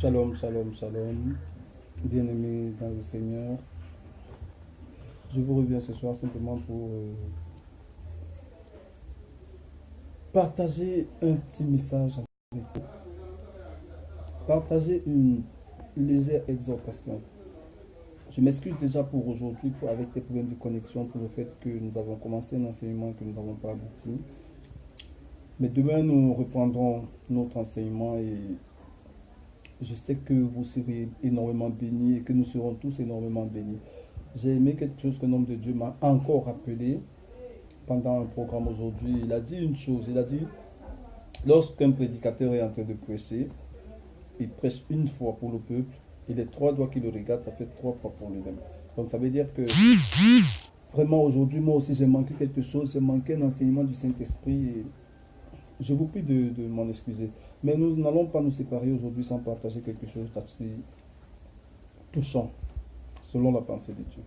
Shalom, shalom, shalom. Bien-aimés dans le Seigneur, je vous reviens ce soir simplement pour partager un petit message avec vous. Partager une légère exhortation. Je m'excuse déjà pour aujourd'hui avec des problèmes de connexion pour le fait que nous avons commencé un enseignement que nous n'avons pas abouti. Mais demain, nous reprendrons notre enseignement et je sais que vous serez énormément bénis et que nous serons tous énormément bénis. J'ai aimé quelque chose que l'homme de Dieu m'a encore rappelé pendant un programme aujourd'hui. Il a dit une chose, il a dit, lorsqu'un prédicateur est en train de prêcher, il prêche une fois pour le peuple et les trois doigts qui le regardent, ça fait 3 fois pour lui-même. Donc ça veut dire que vraiment aujourd'hui, moi aussi j'ai manqué quelque chose, j'ai manqué un enseignement du Saint-Esprit et je vous prie de m'en excuser. Mais nous n'allons pas nous séparer aujourd'hui sans partager quelque chose d'assez touchant, selon la pensée de Dieu.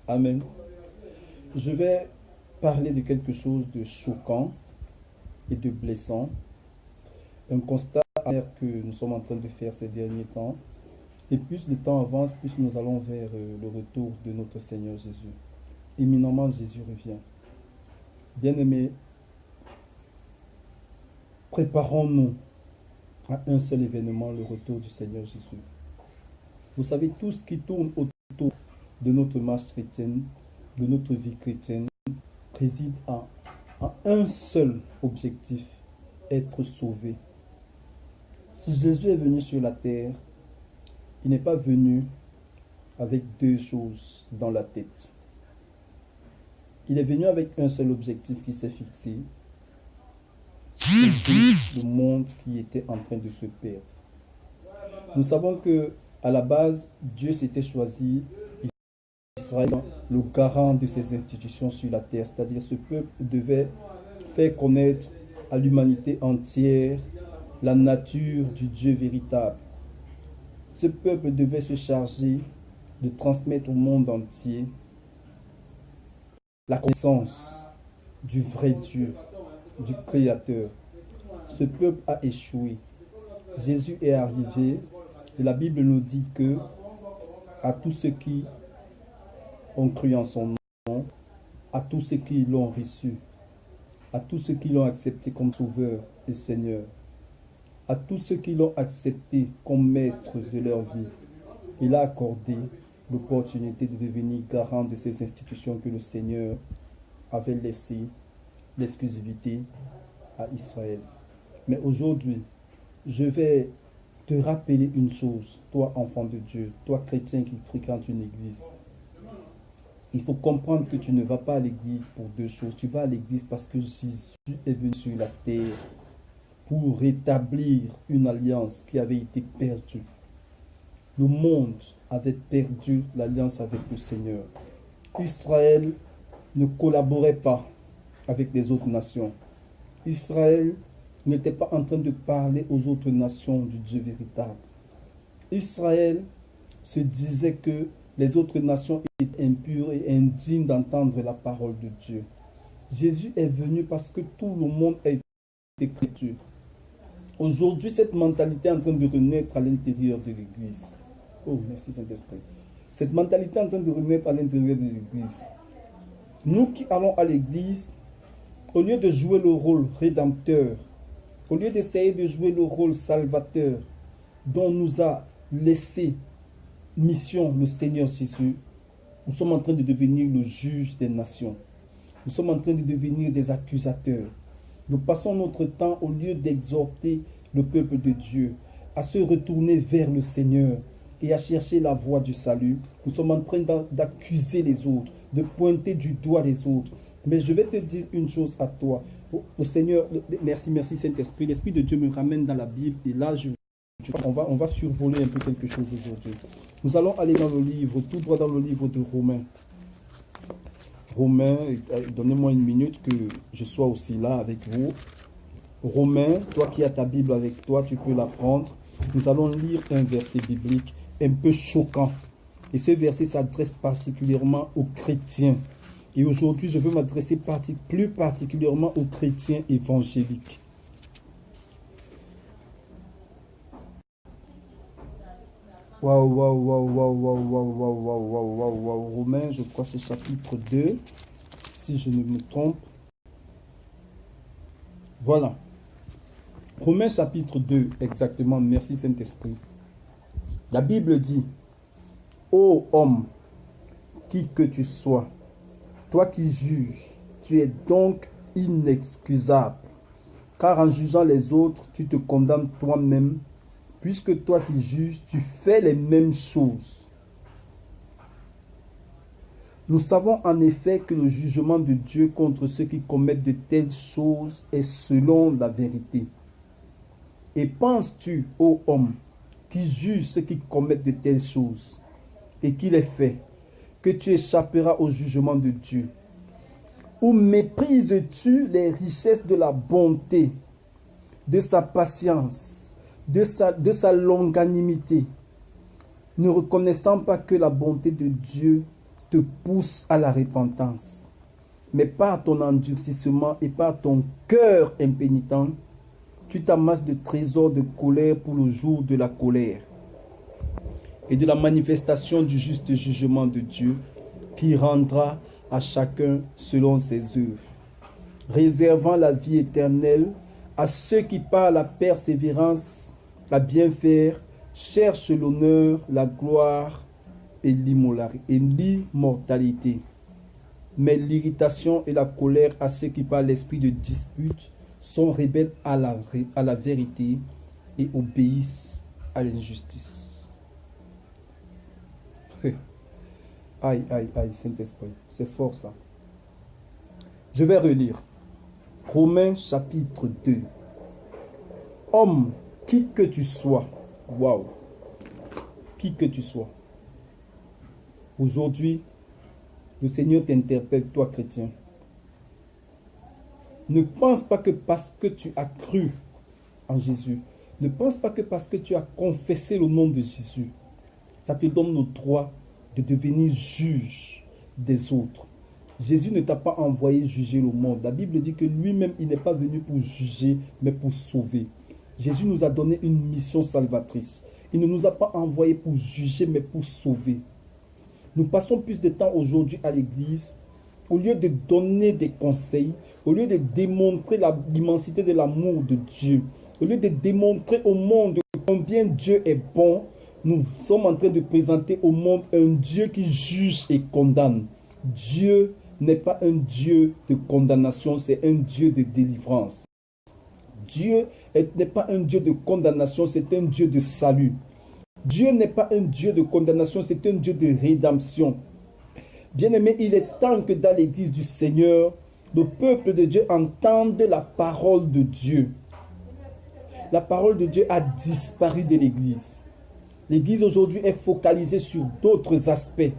Amen. Je vais parler de quelque chose de choquant et de blessant. Un constat que nous sommes en train de faire ces derniers temps. Et plus le temps avance, plus nous allons vers le retour de notre Seigneur Jésus. Éminemment, Jésus revient. Bien-aimés, préparons-nous à un seul événement, le retour du Seigneur Jésus. Vous savez, tout ce qui tourne autour de notre marche chrétienne, de notre vie chrétienne, réside à un seul objectif, être sauvé. Si Jésus est venu sur la terre, il n'est pas venu avec deux choses dans la tête. Il est venu avec un seul objectif qui s'est fixé, sauver le monde qui était en train de se perdre. Nous savons que à la base, Dieu s'était choisi Israël, le garant de ses institutions sur la terre, c'est-à-dire ce peuple devait faire connaître à l'humanité entière la nature du Dieu véritable. Ce peuple devait se charger de transmettre au monde entier la connaissance du vrai Dieu, du Créateur. Ce peuple a échoué. Jésus est arrivé et la Bible nous dit que à tous ceux qui ont cru en son nom, à tous ceux qui l'ont reçu, à tous ceux qui l'ont accepté comme sauveur et Seigneur, à tous ceux qui l'ont accepté comme maître de leur vie, il a accordé l'opportunité de devenir garant de ces institutions que le Seigneur avait laissé l'exclusivité à Israël. Mais aujourd'hui, je vais te rappeler une chose, toi enfant de Dieu, toi chrétien qui fréquente une église. Il faut comprendre que tu ne vas pas à l'église pour deux choses. Tu vas à l'église parce que Jésus est venu sur la terre pour rétablir une alliance qui avait été perdue. Le monde avait perdu l'alliance avec le Seigneur. Israël ne collaborait pas avec les autres nations. Israël n'était pas en train de parler aux autres nations du Dieu véritable. Israël se disait que les autres nations étaient impures et indignes d'entendre la parole de Dieu. Jésus est venu parce que tout le monde a été chrétien. Aujourd'hui, cette mentalité est en train de renaître à l'intérieur de l'Église. Oh, merci Saint-Esprit. Cette mentalité est en train de renaître à l'intérieur de l'Église. Nous qui allons à l'Église, au lieu de jouer le rôle rédempteur, au lieu d'essayer de jouer le rôle salvateur dont nous a laissé mission le Seigneur Jésus, nous sommes en train de devenir le juge des nations. Nous sommes en train de devenir des accusateurs. Nous passons notre temps, au lieu d'exhorter le peuple de Dieu à se retourner vers le Seigneur et à chercher la voie du salut, nous sommes en train d'accuser les autres, de pointer du doigt les autres. Mais je vais te dire une chose à toi. Le Seigneur, merci Saint-Esprit. L'Esprit de Dieu me ramène dans la Bible et là, on va survoler un peu quelque chose aujourd'hui. Nous allons aller dans le livre, tout droit dans le livre de Romains. Romains, donnez-moi une minute que je sois aussi là avec vous. Romains, toi qui as ta Bible avec toi, tu peux la prendre. Nous allons lire un verset biblique un peu choquant. Et ce verset s'adresse particulièrement aux chrétiens. Et aujourd'hui, je veux m'adresser plus particulièrement aux chrétiens évangéliques. Waouh, waouh, waouh, waouh, waouh, waouh, waouh, waouh, waouh, waouh, waouh. Romains, je crois, c'est chapitre 2, si je ne me trompe. Voilà. Romains chapitre 2, exactement. Merci Saint-Esprit. La Bible dit, ô homme, qui que tu sois, toi qui juges, tu es donc inexcusable. Car en jugeant les autres, tu te condamnes toi-même, puisque toi qui juges, tu fais les mêmes choses. Nous savons en effet que le jugement de Dieu contre ceux qui commettent de telles choses est selon la vérité. Et penses-tu, ô homme, qui juge ceux qui commettent de telles choses, et qui les fait, que tu échapperas au jugement de Dieu? Ou méprises-tu les richesses de la bonté, de sa patience, de sa longanimité, ne reconnaissant pas que la bonté de Dieu te pousse à la repentance, mais par ton endurcissement et par ton cœur impénitent, tu t'amasses de trésors de colère pour le jour de la colère et de la manifestation du juste jugement de Dieu, qui rendra à chacun selon ses œuvres, réservant la vie éternelle à ceux qui par la persévérance à bien faire cherchent l'honneur, la gloire et l'immortalité. Mais l'irritation et la colère à ceux qui par l'esprit de dispute sont rebelles à la vérité et obéissent à l'injustice. Aïe, aïe, aïe, Saint-Esprit, c'est fort ça. Je vais relire. Romains chapitre 2. Homme, qui que tu sois, waouh, qui que tu sois, aujourd'hui, le Seigneur t'interpelle, toi chrétien. Ne pense pas que parce que tu as cru en Jésus, ne pense pas que parce que tu as confessé le nom de Jésus, ça te donne le droit de devenir juge des autres. Jésus ne t'a pas envoyé juger le monde. La Bible dit que lui-même, il n'est pas venu pour juger, mais pour sauver. Jésus nous a donné une mission salvatrice. Il ne nous a pas envoyé pour juger, mais pour sauver. Nous passons plus de temps aujourd'hui à l'église, au lieu de donner des conseils, au lieu de démontrer l'immensité de l'amour de Dieu, au lieu de démontrer au monde combien Dieu est bon, nous sommes en train de présenter au monde un Dieu qui juge et condamne. Dieu n'est pas un Dieu de condamnation, c'est un Dieu de délivrance. Dieu n'est pas un Dieu de condamnation, c'est un Dieu de salut. Dieu n'est pas un Dieu de condamnation, c'est un Dieu de rédemption. Bien-aimé, il est temps que dans l'église du Seigneur, le peuple de Dieu entende la parole de Dieu. La parole de Dieu a disparu de l'église. L'église aujourd'hui est focalisée sur d'autres aspects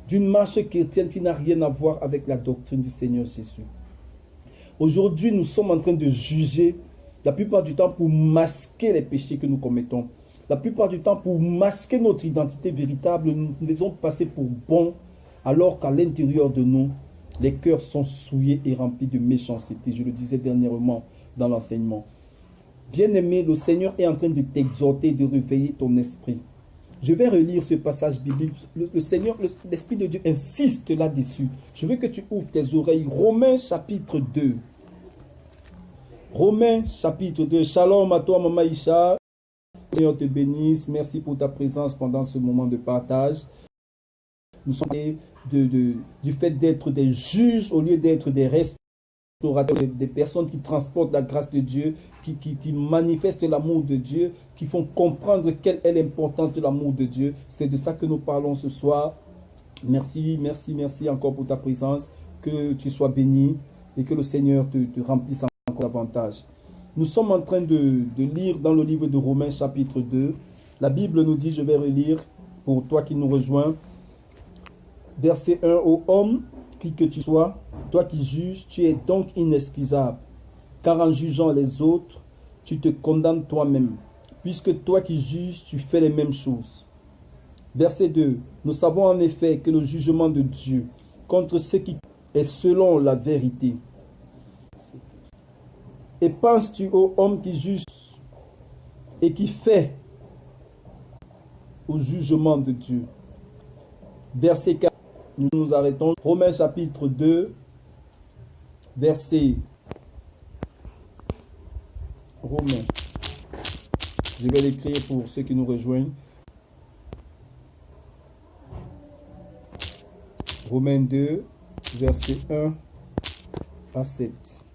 d'une marche chrétienne qui n'a rien à voir avec la doctrine du Seigneur Jésus. Aujourd'hui, nous sommes en train de juger, la plupart du temps pour masquer les péchés que nous commettons. La plupart du temps, pour masquer notre identité véritable, nous nous faisons passer pour bons, alors qu'à l'intérieur de nous, les cœurs sont souillés et remplis de méchanceté. Je le disais dernièrement dans l'enseignement. Bien-aimé, le Seigneur est en train de t'exhorter, de réveiller ton esprit. Je vais relire ce passage biblique. Le Seigneur, l'Esprit de Dieu insiste là-dessus. Je veux que tu ouvres tes oreilles. Romains chapitre 2. Romains chapitre 2. Shalom à toi, Maman Isha. Seigneur te bénisse. Merci pour ta présence pendant ce moment de partage. Nous sommes du fait d'être des juges au lieu d'être des restaurateurs, des personnes qui transportent la grâce de Dieu, qui manifestent l'amour de Dieu, qui font comprendre quelle est l'importance de l'amour de Dieu. C'est de ça que nous parlons ce soir. Merci, merci, merci encore pour ta présence. Que tu sois béni et que le Seigneur te remplisse encore davantage. Nous sommes en train de lire dans le livre de Romains chapitre 2. La Bible nous dit, je vais relire pour toi qui nous rejoins. Verset 1, ô homme, qui que tu sois, toi qui juges, tu es donc inexcusable. Car en jugeant les autres, tu te condamnes toi-même. Puisque toi qui juges, tu fais les mêmes choses. Verset 2, nous savons en effet que le jugement de Dieu contre ceux qui est selon la vérité. Et penses-tu, ô homme qui juge et qui fait au jugement de Dieu. Verset 4, nous nous arrêtons. Romains chapitre 2, verset. Romains. Je vais l'écrire pour ceux qui nous rejoignent. Romains 2, verset 1 à 7.